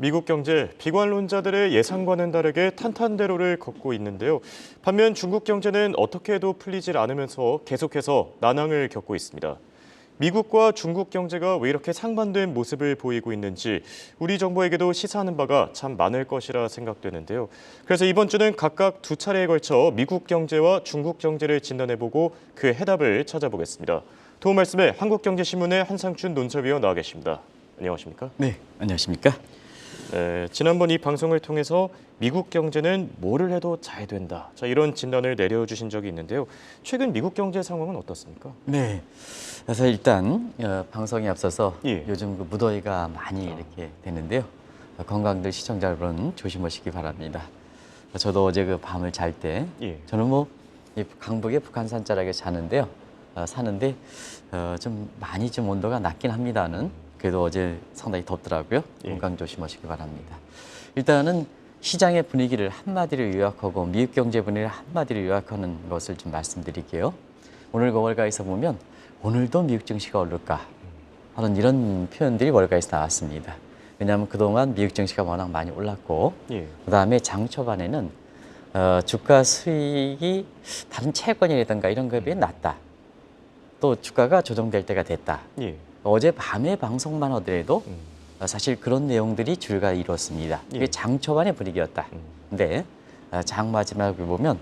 미국 경제, 비관론자들의 예상과는 다르게 탄탄대로를 걷고 있는데요. 반면 중국 경제는 어떻게 해도 풀리질 않으면서 계속해서 난항을 겪고 있습니다. 미국과 중국 경제가 왜 이렇게 상반된 모습을 보이고 있는지 우리 정부에게도 시사하는 바가 참 많을 것이라 생각되는데요. 그래서 이번 주는 각각 두 차례에 걸쳐 미국 경제와 중국 경제를 진단해보고 그 해답을 찾아보겠습니다. 도움 말씀에 한국경제신문의 한상춘 논설위원 나와 계십니다. 안녕하십니까? 네, 안녕하십니까? 네, 지난번 이 방송을 통해서 미국 경제는 뭐를 해도 잘 된다. 자, 이런 진단을 내려주신 적이 있는데요. 최근 미국 경제 상황은 어떻습니까? 네, 그래서 일단 방송에 앞서서 예. 요즘 그 무더위가 많이 이렇게 되는데요. 건강들 시청자 여러분 조심하시기 바랍니다. 저도 어제 그 밤을 잘 때 예. 저는 뭐 이 강북의 북한산 자락에 사는데요. 사는데 좀 많이 좀 온도가 낮긴 합니다는. 그래도 어제 상당히 덥더라고요. 예. 건강 조심하시기 바랍니다. 일단은 시장의 분위기를 한마디로 요약하고 미국 경제 분위기를 한마디로 요약하는 것을 좀 말씀드릴게요. 오늘 그 월가에서 보면 오늘도 미국 증시가 오를까 하는 이런 표현들이 월가에서 나왔습니다. 왜냐하면 그동안 미국 증시가 워낙 많이 올랐고 예. 그다음에 장 초반에는 주가 수익이 다른 채권이라든가 이런 거에 비해 낮다. 또 주가가 조정될 때가 됐다. 예. 어제 밤에 방송만 하더라도 사실 그런 내용들이 줄과 이뤘습니다. 이게 예. 장 초반의 분위기였다. 근데 장 마지막에 보면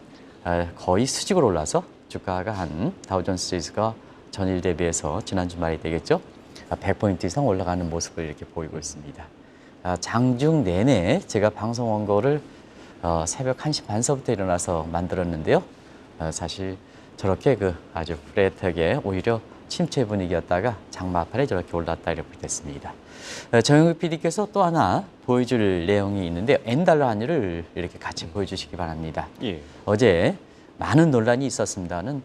거의 수직으로 올라서 주가가 한 다우존스 지수가 전일 대비해서 지난 주말이 되겠죠. 100포인트 이상 올라가는 모습을 이렇게 보이고 있습니다. 장중 내내 제가 방송 원고를 새벽 1시 반서부터 일어나서 만들었는데요. 사실 저렇게 그 아주 플랫하게 오히려 침체 분위기였다가 장마판에 저렇게 올랐다 이렇게 됐습니다. 정영국 PD께서 또 하나 보여줄 내용이 있는데요. N달러 환율을 이렇게 같이 보여주시기 바랍니다. 예. 어제 많은 논란이 있었습니다는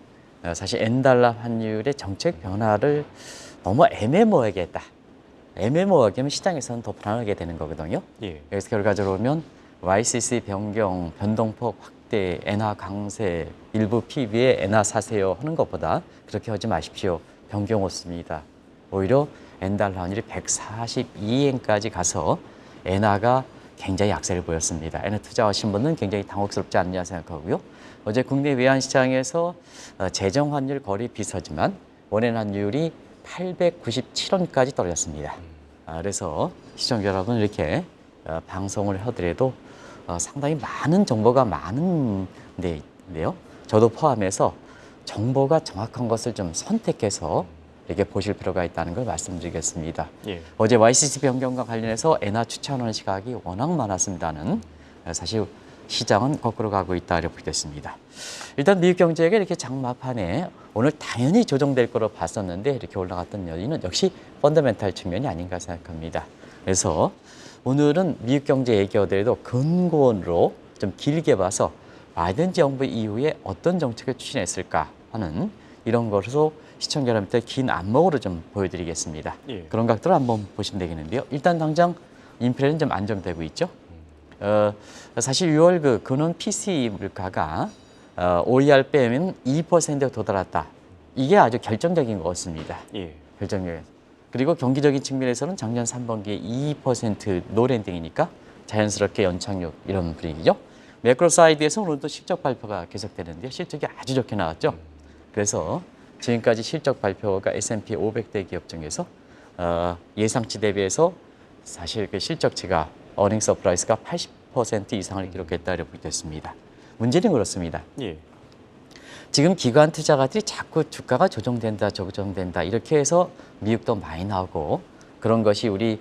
사실 N달러 환율의 정책 변화를 너무 애매모호하게 했다. 애매모호하게 하면 시장에서는 더 불안하게 되는 거거든요. 예. 그래서 결과적으로 보면 YCC 변경, 변동폭 확대, 엔화 강세, 일부 PB에 엔화 사세요 하는 것보다 그렇게 하지 마십시오. 변경 없습니다. 오히려 엔달러 환율이 142엔까지 가서 엔화가 굉장히 약세를 보였습니다. 엔화 투자하신 분은 굉장히 당혹스럽지 않냐 생각하고요. 어제 국내 외환시장에서 재정 환율 거의 비슷하지만 원엔 환율이 897원까지 떨어졌습니다. 그래서 시청자 여러분 이렇게 방송을 하더라도 상당히 많은 정보가 많은 데인데요. 저도 포함해서 정보가 정확한 것을 좀 선택해서 이렇게 보실 필요가 있다는 걸 말씀드리겠습니다. 예. 어제 YCC 변경과 관련해서 엔화 추천하는 시각이 워낙 많았습니다는 사실 시장은 거꾸로 가고 있다 이렇게 됐습니다. 일단 미국 경제가 이렇게 장마판에 오늘 당연히 조정될 거로 봤었는데 이렇게 올라갔던 요인은 역시 펀더멘탈 측면이 아닌가 생각합니다. 그래서 오늘은 미국 경제 얘기하더라도 근본으로 좀 길게 봐서 바이든 정부 이후에 어떤 정책을 추진했을까 하는 이런 것으로 시청자 여러분들 긴 안목으로 좀 보여드리겠습니다. 예. 그런 각도로 한번 보시면 되겠는데요. 일단 당장 인플레는 좀 안정되고 있죠. 사실 6월 그 근원 PCE 물가가 OER 빼면 2%에 도달했다. 이게 아주 결정적인 것 같습니다. 예. 결정적인. 그리고 경기적인 측면에서는 작년 3분기에 2% 노랜딩이니까 자연스럽게 연착륙 이런 분위기죠. 매크로 사이드에서 오늘도 실적 발표가 계속되는데요. 실적이 아주 좋게 나왔죠. 그래서 지금까지 실적 발표가 S&P 500대 기업 중에서 예상치 대비해서 사실 그 실적치가 어닝 서프라이즈가 80% 이상을 기록했다 이렇게 됐습니다. 문제는 그렇습니다. 예. 지금 기관 투자가들이 자꾸 주가가 조정된다 이렇게 해서 미국도 많이 나오고 그런 것이 우리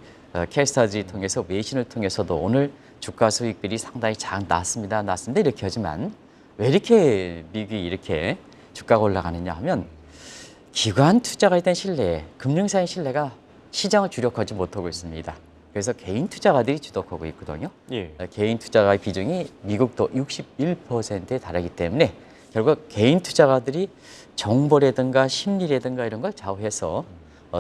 캐스터들이 통해서 외신을 통해서도 오늘 주가 수익들이 상당히 잘 났습니다 이렇게 하지만 왜 이렇게 미국이 이렇게 주가가 올라가느냐 하면 기관 투자가에 대한 신뢰, 금융사의 신뢰가 시장을 주력하지 못하고 있습니다. 그래서 개인 투자가들이 주도하고 있거든요. 예. 개인 투자가의 비중이 미국도 61%에 달하기 때문에 결국 개인 투자가들이 정보라든가 심리라든가 이런 걸 좌우해서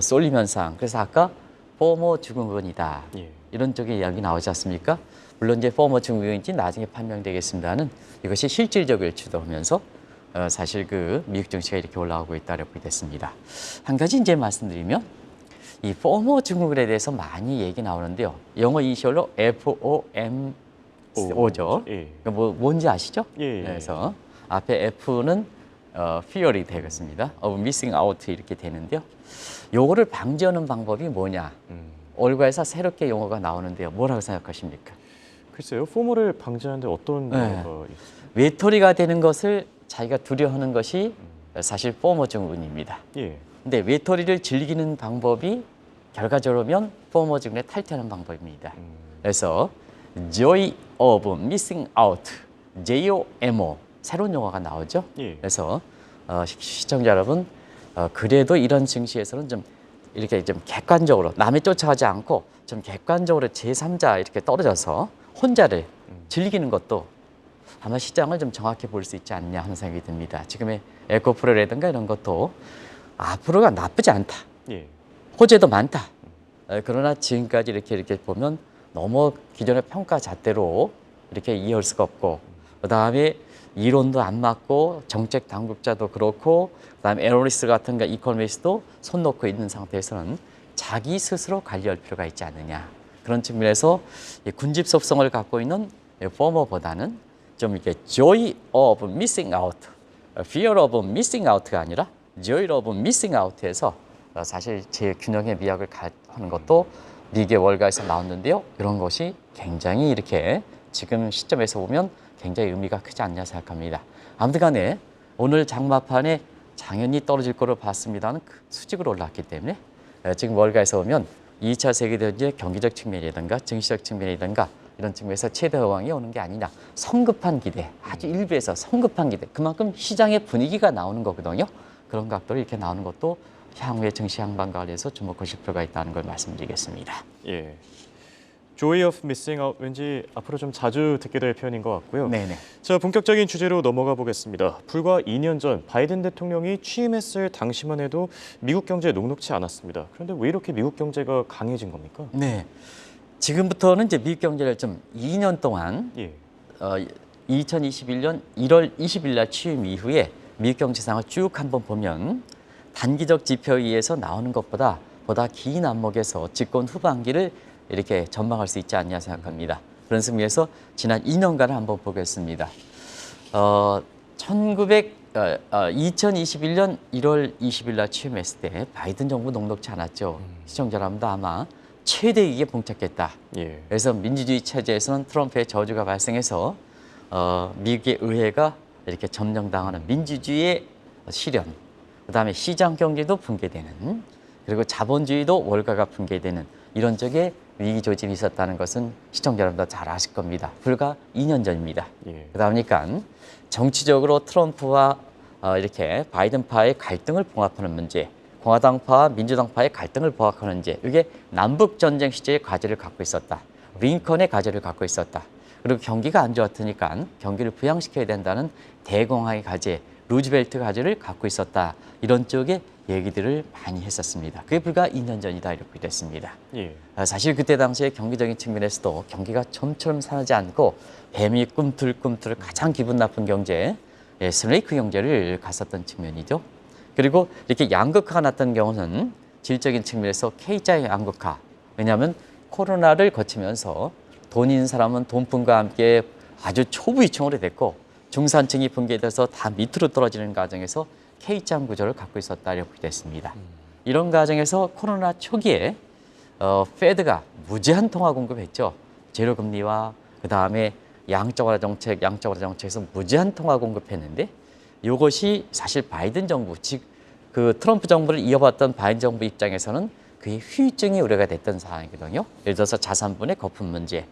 쏠림 현상. 그래서 아까 포모 증후군이다. 예. 이런 쪽의 이야기 나오지 않습니까? 물론 이제 포모 증후군인지 나중에 판명되겠습니다는 이것이 실질적을 주도하면서 사실 그 미국 증시가 이렇게 올라가고 있다고 됐습니다. 한 가지 이제 말씀드리면 이 포머 증후군에 대해서 많이 얘기 나오는데요. 영어 이니셜로 FOMO죠. 예. 뭔지 아시죠? 예. 그래서 앞에 F는 fear이 되겠습니다. of missing out 이렇게 되는데요. 요거를 방지하는 방법이 뭐냐? 올가에서 새롭게 용어가 나오는데요. 뭐라고 생각하십니까? 글쎄요, 포모를 방지하는데 어떤 네. 영화가 있을까요? 외톨이가 되는 것을 자기가 두려워하는 것이 사실 포머 증후군입니다. 예. 근데 외톨이를 즐기는 방법이 결과적으로면 포머 증후군에 탈퇴하는 방법입니다. 그래서 joy of missing out, JOMO 새로운 용어가 나오죠. 예. 그래서 시청자 여러분 그래도 이런 증시에서는 좀 이렇게 좀 객관적으로 남에 쫓아가지 않고 좀 객관적으로 제3자 이렇게 떨어져서 혼자를 즐기는 것도 아마 시장을 좀 정확히 볼 수 있지 않냐 하는 생각이 듭니다. 지금의 에코프로라든가 이런 것도 앞으로가 나쁘지 않다. 예. 호재도 많다. 그러나 지금까지 이렇게 보면 너무 기존의 평가 잣대로 이렇게 이해할 수가 없고 그다음에 이론도 안 맞고 정책 당국자도 그렇고 그다음에 애널리스트 같은 이코노미스트도 손 놓고 있는 상태에서는 자기 스스로 관리할 필요가 있지 않느냐. 그런 측면에서 이 군집 속성을 갖고 있는 포머보다는 좀 이렇게 joy of missing out, fear of missing out가 아니라 joy of missing out에서 사실 제 균형의 미학을 하는 것도 미국의 월가에서 나왔는데요. 이런 것이 굉장히 이렇게 지금 시점에서 보면 굉장히 의미가 크지 않냐 생각합니다. 아무튼 간에 오늘 장마판에 당연히 떨어질 거로 봤습니다는 수직으로 올라왔기 때문에 지금 월가에서 보면 2차 세계대전의 경기적 측면이라든가 증시적 측면이라든가 이런 측면에서 최대 여왕이 오는 게 아니냐. 성급한 기대, 아주 일부에서 성급한 기대. 그만큼 시장의 분위기가 나오는 거거든요. 그런 각도로 이렇게 나오는 것도 향후의 증시 향방 관련해서 주목하실 필요가 있다는 걸 말씀드리겠습니다. 예. Joy of missing out 왠지 앞으로 좀 자주 듣게 될 표현인 것 같고요. 네네. 자, 본격적인 주제로 넘어가 보겠습니다. 불과 2년 전 바이든 대통령이 취임했을 당시만 해도 미국 경제 녹록치 않았습니다. 그런데 왜 이렇게 미국 경제가 강해진 겁니까? 네. 지금부터는 이제 미국 경제를 좀 2년 동안 예. 2021년 1월 20일 날 취임 이후에 미국 경제상을 쭉 한번 보면 단기적 지표에 의해서 나오는 것보다 긴 안목에서 집권 후반기를 이렇게 전망할 수 있지 않냐 생각합니다. 그런 의미에서 지난 2년간을 한번 보겠습니다. 2021년 1월 20일 날 취임했을 때 바이든 정부 녹록치 않았죠. 시청자 여러분도 아마 최대 위기에 봉착했다. 예. 그래서 민주주의 체제에서는 트럼프의 저주가 발생해서 미국의 의회가 이렇게 점령당하는 민주주의의 실현, 그다음에 시장 경제도 붕괴되는, 그리고 자본주의도 월가가 붕괴되는 이런 쪽에 위기 조짐이 있었다는 것은 시청자 여러분도 잘 아실 겁니다. 불과 2년 전입니다. 예. 그러니까 정치적으로 트럼프와 이렇게 바이든파의 갈등을 봉합하는 문제, 공화당파와 민주당파의 갈등을 봉합하는 문제, 이게 남북 전쟁 시제의 과제를 갖고 있었다. 링컨의 과제를 갖고 있었다. 그리고 경기가 안 좋았으니까 경기를 부양시켜야 된다는 대공황의 과제, 루즈벨트 과제를 갖고 있었다. 이런 쪽의 얘기들을 많이 했었습니다. 그게 불과 2년 전이다 이렇게 됐습니다. 예. 사실 그때 당시에 경기적인 측면에서도 경기가 좀처럼 사지 않고 뱀이 꿈틀꿈틀 가장 기분 나쁜 경제, 스네이크 경제를 갔었던 측면이죠. 그리고 이렇게 양극화가 났던 경우는 질적인 측면에서 K자의 양극화. 왜냐하면 코로나를 거치면서 돈 있는 사람은 돈뿐과 함께 아주 초부유층으로 됐고 중산층이 붕괴돼서 다 밑으로 떨어지는 과정에서 K자 구조를 갖고 있었다 이렇게 됐습니다. 이런 과정에서 코로나 초기에 페드가 무제한 통화 공급했죠. 제로 금리와 그다음에 양적완화 정책에서 무제한 통화 공급했는데 이것이 사실 바이든 정부, 즉 그 트럼프 정부를 이어봤던 바이든 정부 입장에서는 그의 후유증이 우려가 됐던 상황이거든요. 예를 들어서 자산분의 거품 문제,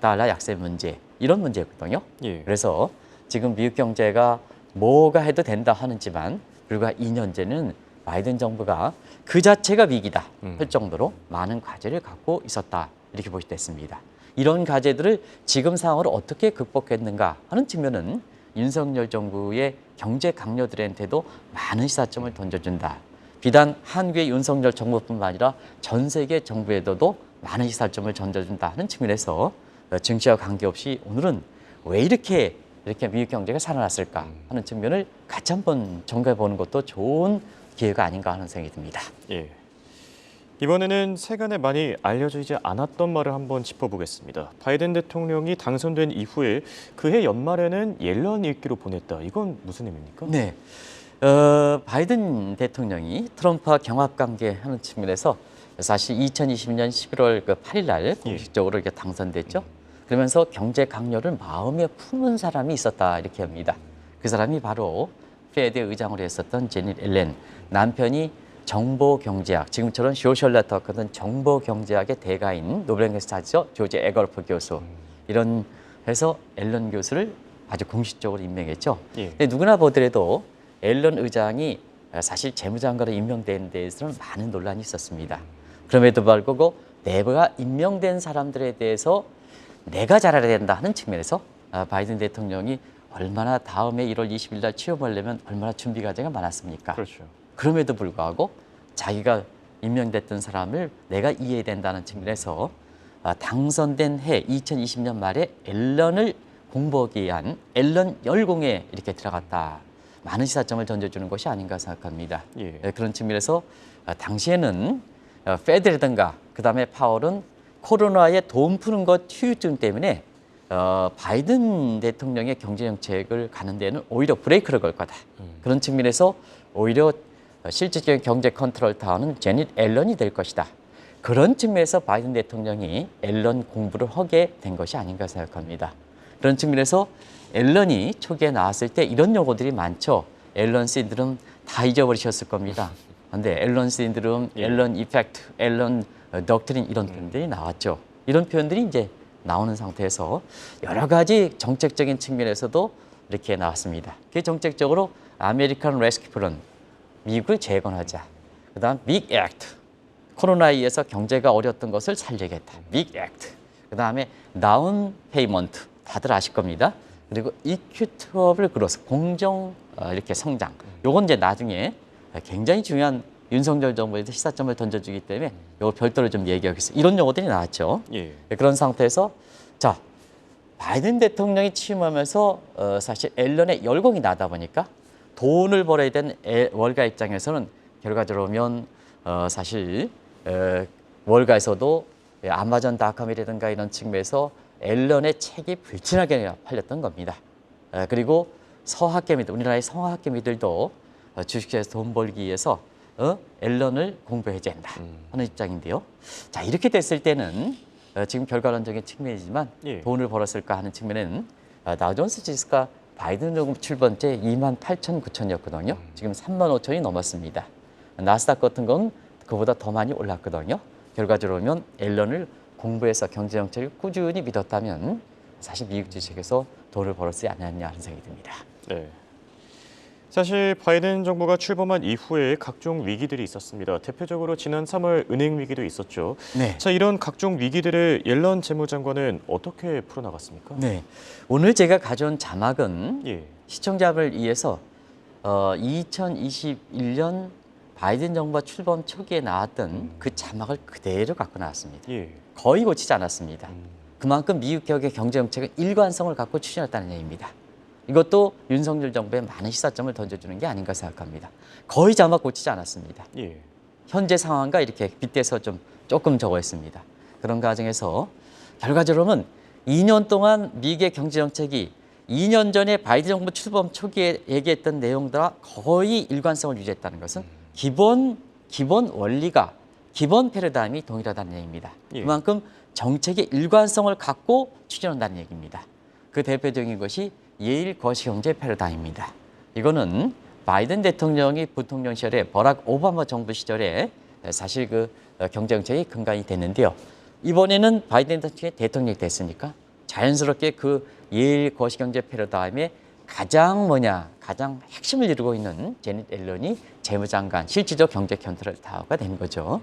달러 약세 문제 이런 문제였거든요. 예. 그래서 지금 미국 경제가 뭐가 해도 된다 하는지만 불과 2년 전에는 바이든 정부가 그 자체가 위기다 할 정도로 많은 과제를 갖고 있었다 이렇게 보시 됐습니다. 이런 과제들을 지금 상황으로 어떻게 극복했는가 하는 측면은 윤석열 정부의 경제 강요들한테도 많은 시사점을 던져준다. 비단 한국의 윤석열 정부뿐만 아니라 전 세계 정부에도 많은 시사점을 던져준다 하는 측면에서 증시와 관계없이 오늘은 왜 이렇게 미국 경제가 살아났을까 하는 측면을 같이 한번 점검해 보는 것도 좋은 기회가 아닌가 하는 생각이 듭니다. 예. 이번에는 세간에 많이 알려지지 않았던 말을 한번 짚어보겠습니다. 바이든 대통령이 당선된 이후에 그해 연말에는 옐런 읽기로 보냈다. 이건 무슨 의미입니까? 네. 바이든 대통령이 트럼프와 경합관계 하는 측면에서 사실 2020년 11월 그 8일 날 공식적으로 이렇게 당선됐죠. 그러면서 경제 강요를 마음에 품은 사람이 있었다 이렇게 합니다. 그 사람이 바로 페드 의장으로 했었던 제닛 옐런. 남편이 정보경제학, 지금처럼 소셜 네트워크는 정보경제학의 대가인 노벨상이죠. 조지 에걸프 교수. 이런 해서 앨런 교수를 아주 공식적으로 임명했죠. 예. 근데 누구나 보더라도 앨런 의장이 사실 재무장관으로 임명된 데에서는 많은 논란이 있었습니다. 그럼에도 불구하고 내가 임명된 사람들에 대해서 내가 잘해야 된다 하는 측면에서 바이든 대통령이 얼마나 다음에 1월 20일 날 취임하려면 얼마나 준비 과정이 많았습니까? 그렇죠. 그럼에도 불구하고 자기가 임명됐던 사람을 내가 이해해야 된다는 측면에서 당선된 해 2020년 말에 앨런을 공부하기 위한 앨런 열공에 이렇게 들어갔다. 많은 시사점을 던져주는 것이 아닌가 생각합니다. 예. 그런 측면에서 당시에는 페드라든가 그다음에 파월은 코로나에 돈 푸는 것 후유증 때문에 바이든 대통령의 경제 정책을 가는 데는 오히려 브레이크를 걸 거다. 그런 측면에서 오히려 실질적인 경제 컨트롤 타워는 제닛 앨런이 될 것이다. 그런 측면에서 바이든 대통령이 앨런 공부를 하게 된 것이 아닌가 생각합니다. 그런 측면에서 앨런이 초기에 나왔을 때 이런 용어들이 많죠. 앨런 신드롬 다 잊어버리셨을 겁니다. 근데 앨런 신드롬, 앨런 이펙트, 앨런 덕트린 이런 표현들이 나왔죠. 이런 표현들이 이제 나오는 상태에서 여러 가지 정책적인 측면에서도 이렇게 나왔습니다. 그 정책적으로 아메리칸 레스큐 플랜, 미국을 재건하자. 그다음 빅 액트, 코로나에 의해서 경제가 어려웠던 것을 살리겠다. 빅 액트. 그다음에 다운 페이먼트, 다들 아실 겁니다. 그리고 이큐터블 그로스, 공정 이렇게 성장. 요건 이제 나중에 굉장히 중요한 윤석열 정부에서 시사점을 던져주기 때문에 이걸 별도로 좀 얘기하겠습니다. 이런 용어들이 나왔죠. 예. 그런 상태에서 자 바이든 대통령이 취임하면서 사실 앨런의 열공이 나다 보니까 돈을 벌어야 되는 월가 입장에서는 결과적으로 보면 사실 월가에서도 아마존닷컴이라든가 이런 측면에서 앨런의 책이 불티나게 팔렸던 겁니다. 그리고 서학개미들, 우리나라의 서학개미들도 주식시장에서 돈 벌기 위해서 앨런을 공부해야 된다 하는 입장인데요. 자 이렇게 됐을 때는 지금 결과론적인 측면이지만 예. 돈을 벌었을까 하는 측면에는 다우존스 지수가 바이든 정부 출범 때 28,900이었거든요. 지금 35,000이 넘었습니다. 나스닥 같은 건 그보다 더 많이 올랐거든요. 결과적으로 보면 앨런을 공부해서 경제정책을 꾸준히 믿었다면 사실 미국 주식에서 돈을 벌었지 않았냐 하는 생각이 듭니다. 네. 사실 바이든 정부가 출범한 이후에 각종 위기들이 있었습니다. 대표적으로 지난 3월 은행 위기도 있었죠. 네. 자, 이런 각종 위기들을 옐런 재무장관은 어떻게 풀어나갔습니까? 네. 오늘 제가 가져온 자막은 예. 시청자를 위해서 2021년 바이든 정부가 출범 초기에 나왔던 그 자막을 그대로 갖고 나왔습니다. 예. 거의 고치지 않았습니다. 그만큼 미국 격의 경제 정책은 일관성을 갖고 추진했다는 얘기입니다. 이것도 윤석열 정부에 많은 시사점을 던져주는 게 아닌가 생각합니다. 거의 자막 고치지 않았습니다. 예. 현재 상황과 이렇게 빗대서 조금 적어했습니다. 그런 과정에서 결과적으로는 2년 동안 미국의 경제 정책이 2년 전에 바이든 정부 출범 초기에 얘기했던 내용들과 거의 일관성을 유지했다는 것은 기본 원리가 기본 패러다임이 동일하다는 얘기입니다. 예. 그만큼 정책의 일관성을 갖고 추진한다는 얘기입니다. 그 대표적인 것이 예일 거시경제 패러다임입니다. 이거는 바이든 대통령이 부통령 시절에 버락 오바마 정부 시절에 사실 그 경제정책이 근간이 됐는데요. 이번에는 바이든 대통령이 됐으니까 자연스럽게 그 예일 거시경제 패러다임의 가장 핵심을 이루고 있는 제닛 앨런이 재무장관, 실질적 경제 컨트롤 타워가 된 거죠.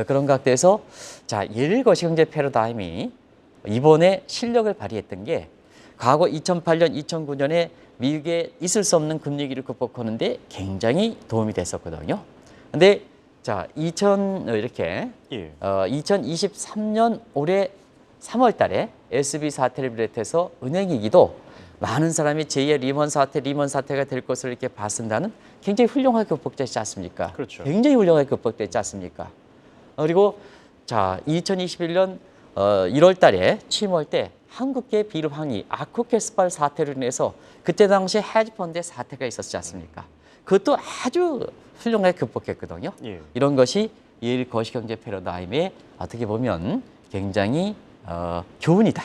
그런 각도에서 자 예일 거시경제 패러다임이 이번에 실력을 발휘했던 게 과거 2008년, 2009년에 미국에 있을 수 없는 금리위기를 극복하는데 굉장히 도움이 됐었거든요. 근데 자, 2023년 올해 3월 달에 SB 사태를 비롯해서 은행위기도 많은 사람이 제2의 리먼 사태가 될 것을 이렇게 봤습니다는 굉장히 훌륭하게 극복됐지 않습니까? 그렇죠. 굉장히 훌륭하게 극복됐지 않습니까? 그리고 자 2021년 1월 달에 취임할 때 한국계 비르황이 아쿠캐스팔 사태로 인해서 그때 당시에 헤지펀드의 사태가 있었지 않습니까? 그것도 아주 훌륭하게 극복했거든요. 예. 이런 것이 예일 거시경제 패러다임에 어떻게 보면 굉장히 교훈이다.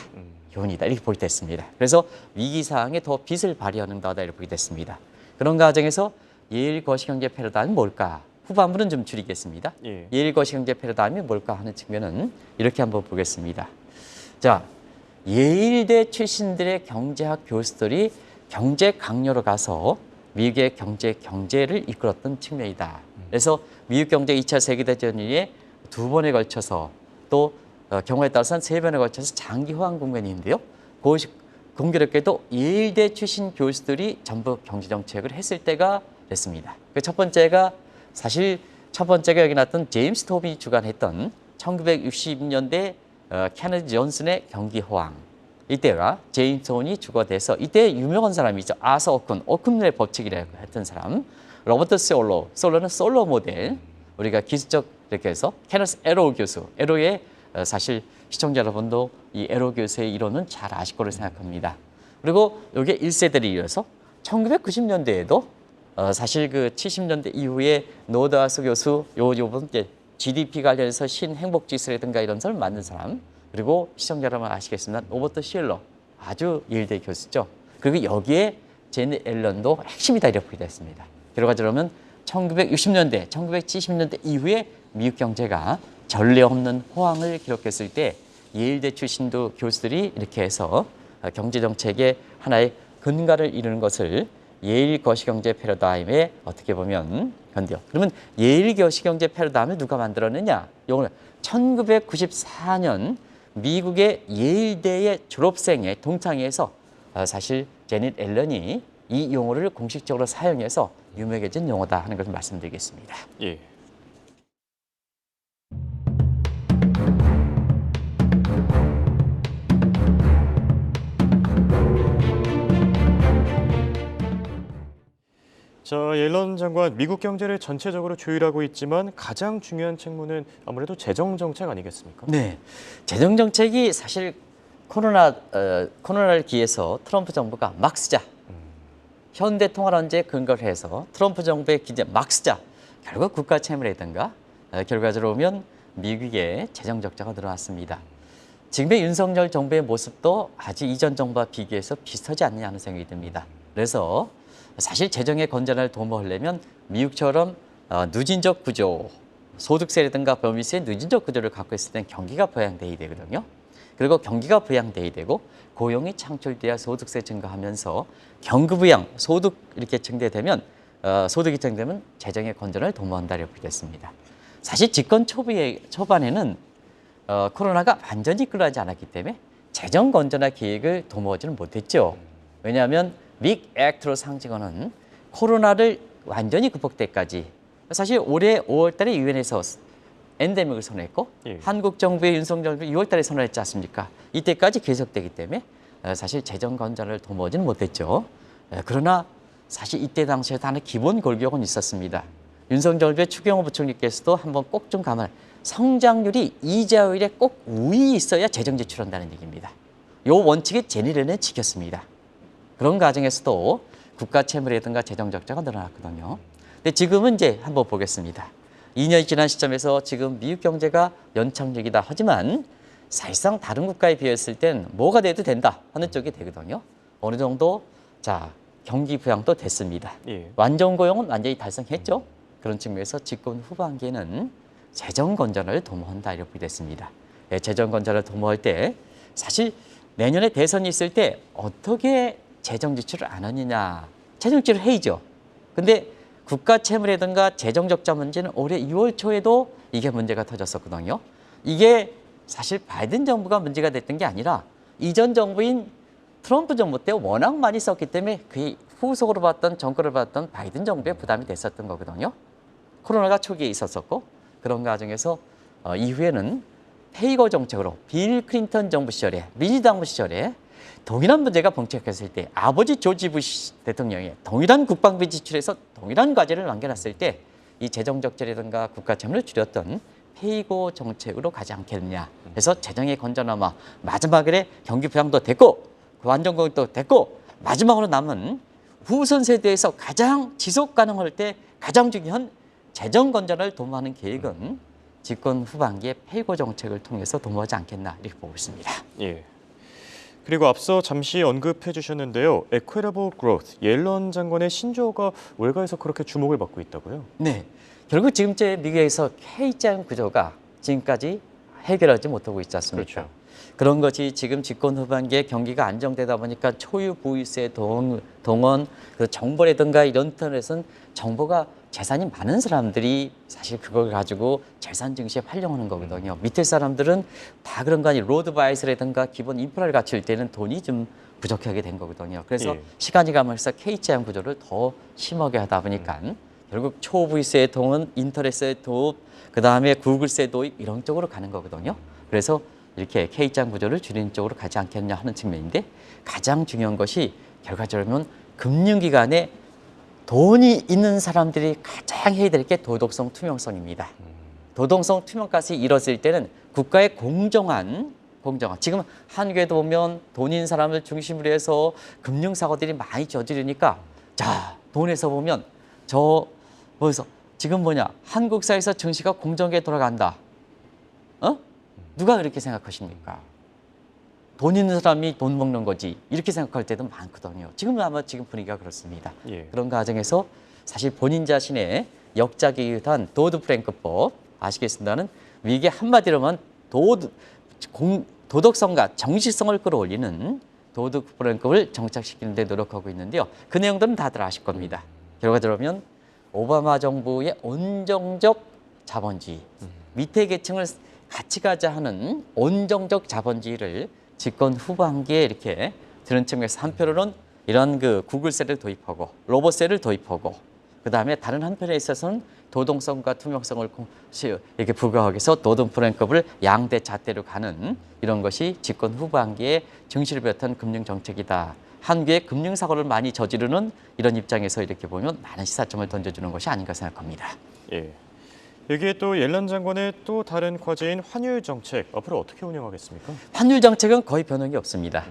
교훈이다 이렇게 보게 됐습니다. 그래서 위기 상황에 더 빛을 발휘하는 바다 이렇게 보게 됐습니다. 그런 과정에서 예일 거시경제 패러다임은 뭘까? 후반부는 좀 줄이겠습니다. 예. 예일 거시경제 패러다임이 뭘까 하는 측면은 이렇게 한번 보겠습니다. 자, 예일대 출신들의 경제학 교수들이 경제 강요로 가서 미국의 경제를 이끌었던 측면이다. 그래서 미국 경제 2차 세계대전 이후에 2번에 걸쳐서 또 경우에 따라서는 3번에 걸쳐서 장기 호황 국면이 있는데요. 그것이 공교롭게도 예일대 출신 교수들이 전부 경제정책을 했을 때가 됐습니다. 그 첫 번째가 사실 첫 번째가 여기 나왔던 제임스 톱이 주관했던 1960년대 케네디 존슨의 경기 호황. 이때가 제임스 톱이 주관돼서 이때 유명한 사람이죠. 아서 오큰의 법칙이라고 했던 사람. 로버트 솔로는 솔로 모델. 우리가 기술적 이렇게 해서 케너스 에로 교수. 에로의 사실 시청자 여러분도 이 에로 교수의 이론은 잘 아실 거로 생각합니다. 그리고 이게 1세대를 이어서 1990년대에도 사실 그 70년대 이후에 노다스 교수 요번 GDP 관련해서 신행복지수라든가 이런 걸 만든 사람 그리고 시청자 여러분 아시겠습니다. 로버트 실러 아주 예일대 교수죠. 그리고 여기에 제니 앨런도 핵심이다 이렇게 됐습니다. 결과적으로 1960년대, 1970년대 이후에 미국 경제가 전례 없는 호황을 기록했을 때 예일대 출신도 교수들이 이렇게 해서 경제정책의 하나의 근간을 이루는 것을 예일 거시경제 패러다임에 어떻게 보면 견뎌. 그러면 예일 거시경제 패러다임을 누가 만들었느냐? 이거는 1994년 미국의 예일대의 졸업생의 동창회에서 사실 제닛 앨런이 이 용어를 공식적으로 사용해서 유명해진 용어다 하는 것을 말씀드리겠습니다. 예. 자, 옐런 장관, 미국 경제를 전체적으로 조율하고 있지만 가장 중요한 책무는 아무래도 재정 정책 아니겠습니까? 네, 재정 정책이 사실 코로나를 기해서 트럼프 정부가 막 쓰자. 현대 통화론제에 근거를 해서 트럼프 정부의 기재 막 쓰자. 결국 국가 채무라든가 결과적으로 보면 미국의 재정 적자가 늘어났습니다. 지금의 윤석열 정부의 모습도 아직 이전 정부와 비교해서 비슷하지 않느냐 하는 생각이 듭니다. 그래서 사실 재정의 건전을 도모하려면 미국처럼 누진적 구조, 소득세라든가 법인세의 누진적 구조를 갖고 있을 때는 경기가 부양돼야 되거든요. 그리고 경기가 부양돼야 되고 고용이 창출돼야 소득세 증가하면서 경기 부양, 소득 이렇게 증대되면 소득이 증대되면 재정의 건전을 도모한다 이렇게 됐습니다. 사실 집권 초반에는 코로나가 완전히 끝나지 않았기 때문에 재정 건전화 계획을 도모하지는 못했죠. 왜냐하면 빅 액트로 상징하는 코로나를 완전히 극복 때까지 사실 올해 5월 달에 유엔에서 엔데믹을 선언했고 예. 한국 정부의 윤석열 정부 6월 달에 선언했지 않습니까? 이때까지 계속되기 때문에 사실 재정 건전을 도모하지는 못했죠. 그러나 사실 이때 당시에도 하나 기본 골격은 있었습니다. 윤석열 정부의 추경호 부총리께서도 한번 꼭 좀 성장률이 이자율에 꼭 우위 있어야 재정 지출한다는 얘기입니다. 이 원칙에 제니렌은 지켰습니다. 그런 과정에서도 국가 채무라든가 재정 적자가 늘어났거든요. 근데 지금은 이제 한번 보겠습니다. 2년이 지난 시점에서 지금 미국 경제가 연착륙이다 하지만 사실상 다른 국가에 비했을 땐 뭐가 돼도 된다 하는 쪽이 되거든요. 어느 정도 자 경기 부양도 됐습니다. 예. 완전 고용은 완전히 달성했죠. 그런 측면에서 집권 후반기에는 재정 건전을 도모한다 이렇게 됐습니다. 재정 건전을 도모할 때 사실 내년에 대선이 있을 때 어떻게 재정 지출을 안 하느냐. 재정 지출을 해야죠. 근데 국가 채무라든가 재정 적자 문제는 올해 2월 초에도 이게 문제가 터졌었거든요. 이게 사실 바이든 정부가 문제가 됐던 게 아니라 이전 정부인 트럼프 정부 때 워낙 많이 썼기 때문에 그 후속으로 봤던 정권을 봤던 바이든 정부의 부담이 됐었던 거거든요. 코로나가 초기에 있었었고 그런 과정에서 이후에는 페이거 정책으로 빌 클린턴 정부 시절에 민주당 시절에 동일한 문제가 봉착했을 때 아버지 조지 부시 대통령이 동일한 국방비 지출에서 동일한 과제를 남겨놨을 때 이 재정 적자라든가 국가 채무를 줄였던 페이고 정책으로 가지 않겠느냐. 그래서 재정의 건전함화 마지막에 경기 부양도 됐고 안정공도 됐고 마지막으로 남은 후손 세대에서 가장 지속 가능할 때 가장 중요한 재정 건전을 도모하는 계획은 집권 후반기에 페이고 정책을 통해서 도모하지 않겠나 이렇게 보고 있습니다. 예. 그리고 앞서 잠시 언급해 주셨는데요. Equitable Growth, 옐런 장관의 신조어가 월가에서 그렇게 주목을 받고 있다고요? 네, 결국 지금째 미국에서 K자형 구조가 지금까지 해결하지 못하고 있지 않습니까? 그렇죠. 그런 것이 지금 집권 후반기에 경기가 안정되다 보니까 초유 보유세 동원, 그 정보라든가 이런 터에서는 정보가 재산이 많은 사람들이 사실 그걸 가지고 재산 증시에 활용하는 거거든요. 밑에 사람들은 다 그런 거 아니 로드바이스라든가 기본 인프라를 갖출 때는 돈이 좀 부족하게 된 거거든요. 그래서 예. 시간이 가면서 K자형 구조를 더 심하게 하다 보니까 결국 초부유세 동원, 인터넷세 도입, 그다음에 구글세 도입 이런 쪽으로 가는 거거든요. 그래서 이렇게 K자형 구조를 줄이는 쪽으로 가지 않겠냐 하는 측면인데 가장 중요한 것이 결과적으로 금융기관에 돈이 있는 사람들이 가장 해야 될 게 도덕성 투명성입니다. 도덕성 투명까지 이뤘을 때는 국가의 공정한 지금 한국에도 보면 돈 있는 사람을 중심으로 해서 금융사고들이 많이 저지르니까 자 돈에서 보면 지금 한국사에서 증시가 공정하게 돌아간다. 누가 그렇게 생각하십니까? 돈 있는 사람이 돈 먹는 거지 이렇게 생각할 때도 많거든요. 지금은 아마 지금 분위기가 그렇습니다. 예. 그런 과정에서 사실 본인 자신의 역작에 의한 도드프랭크법 아시겠습니다는 이게 한마디로만 도덕성과 정실성을 끌어올리는 도드프랭크법을 정착시키는 데 노력하고 있는데요. 그 내용들은 다들 아실 겁니다. 결과적으로 오바마 정부의 온정적 자본주의, 밑에 계층을 같이 가자 하는 온정적 자본주의를 집권 후반기에 이렇게 드는 측면에서 한편으로는 이런 그 구글세를 도입하고 로봇세를 도입하고 그다음에 다른 한편에 있어서는 도덕성과 투명성을 이렇게 부각하기 위해서 도드프랭크법을 양대 잣대로 가는 이런 것이 집권 후반기에 증시를 비롯한 금융 정책이다. 한국의 금융사고를 많이 저지르는 이런 입장에서 이렇게 보면 많은 시사점을 던져주는 것이 아닌가 생각합니다. 예. 여기에 또 옐런 장관의 또 다른 과제인 환율 정책 앞으로 어떻게 운영하겠습니까? 환율 정책은 거의 변형이 없습니다.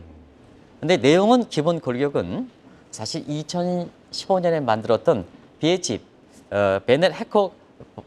근데 내용은 기본 골격은 사실 2015년에 만들었던 BHIP, 베넷 해커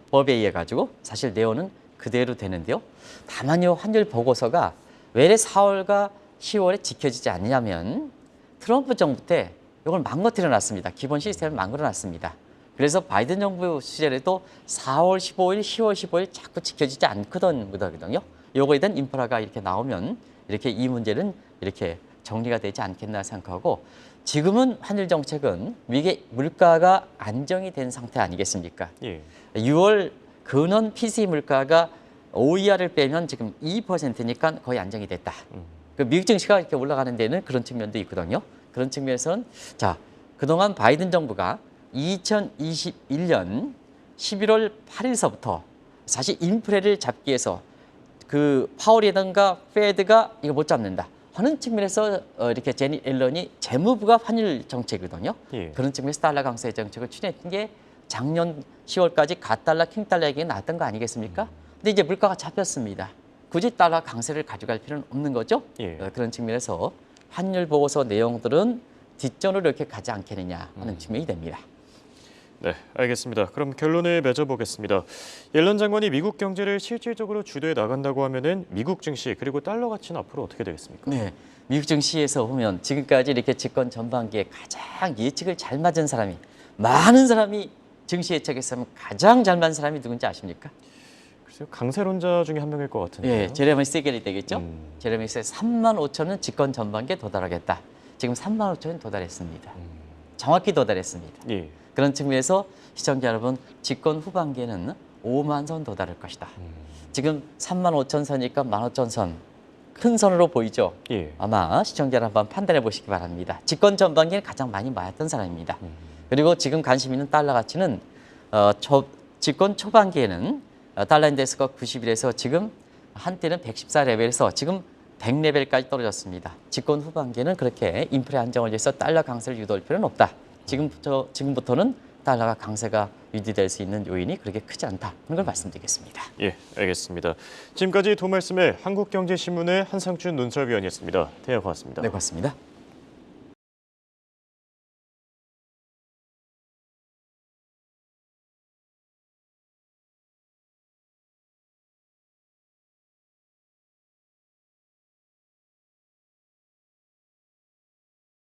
법에 의해 가지고 사실 내용은 그대로 되는데요. 다만요 환율 보고서가 왜 4월과 10월에 지켜지지 않냐면 트럼프 정부 때 이걸 망가뜨려 놨습니다. 기본 시스템을 망가뜨려 놨습니다. 그래서 바이든 정부 시절에도 4월 15일, 10월 15일 자꾸 지켜지지 않거든요. 요거에 대한 인프라가 이렇게 나오면 이렇게 이 문제는 이렇게 정리가 되지 않겠나 생각하고 지금은 환율 정책은 미국의 물가가 안정이 된 상태 아니겠습니까? 예. 6월 근원 PCE 물가가 OER을 빼면 지금 2%니까 거의 안정이 됐다. 그 미국 증시가 이렇게 올라가는 데는 그런 측면도 있거든요. 그런 측면에서는 자 그동안 바이든 정부가 2021년 11월 8일서부터 사실 인플레를 잡기 위해서 그 파월이든가 페드가 이거 못 잡는다 하는 측면에서 이렇게 제니 옐런이 재무부가 환율 정책이거든요. 예. 그런 측면에서 달러 강세 정책을 추진했던 게 작년 10월까지 갓달러, 킹달러 얘기가 나왔던 거 아니겠습니까? 근데 이제 물가가 잡혔습니다. 굳이 달러 강세를 가져갈 필요는 없는 거죠. 예. 그런 측면에서 환율 보고서 내용들은 뒷전으로 이렇게 가지 않겠느냐 하는 측면이 됩니다. 네, 알겠습니다. 그럼 결론을 맺어보겠습니다. 옐런 장관이 미국 경제를 실질적으로 주도해 나간다고 하면은 미국 증시 그리고 달러 가치는 앞으로 어떻게 되겠습니까? 네, 미국 증시에서 보면 지금까지 이렇게 집권 전반기에 가장 예측을 잘 맞은 사람이 많은 사람이 증시 예측에서 가장 잘 맞은 사람이 누군지 아십니까? 글쎄요, 강세론자 중에 한 명일 것 같은데요. 예, 제레미 세겔이 되겠죠. 음. 제레미 세겔 3만 5천은 집권 전반기에 도달하겠다. 지금 3만 5천은 도달했습니다. 정확히 도달했습니다. 예. 그런 측면에서 시청자 여러분 집권 후반기에는 5만 선 도달할 것이다. 지금 3만 5천 선이니까 1만 5천 선. 큰 선으로 보이죠? 예. 아마 시청자 한번 판단해 보시기 바랍니다. 집권 전반기에 가장 많이 맞았던 사람입니다. 그리고 지금 관심 있는 달러 가치는 집권 초반기에는 달러 인덱스가 91에서 지금 한때는 114 레벨에서 지금 100 레벨까지 떨어졌습니다. 집권 후반기에는 그렇게 인플레 안정을 위해서 달러 강세를 유도할 필요는 없다. 지금부터는 달러가 강세가 유지될 수 있는 요인이 그렇게 크지 않다 하는 걸 말씀드리겠습니다. 예, 알겠습니다. 지금까지 도말씀의 한국경제신문의 한상준 논설위원이었습니다. 대화 고맙습니다. 네, 고맙습니다.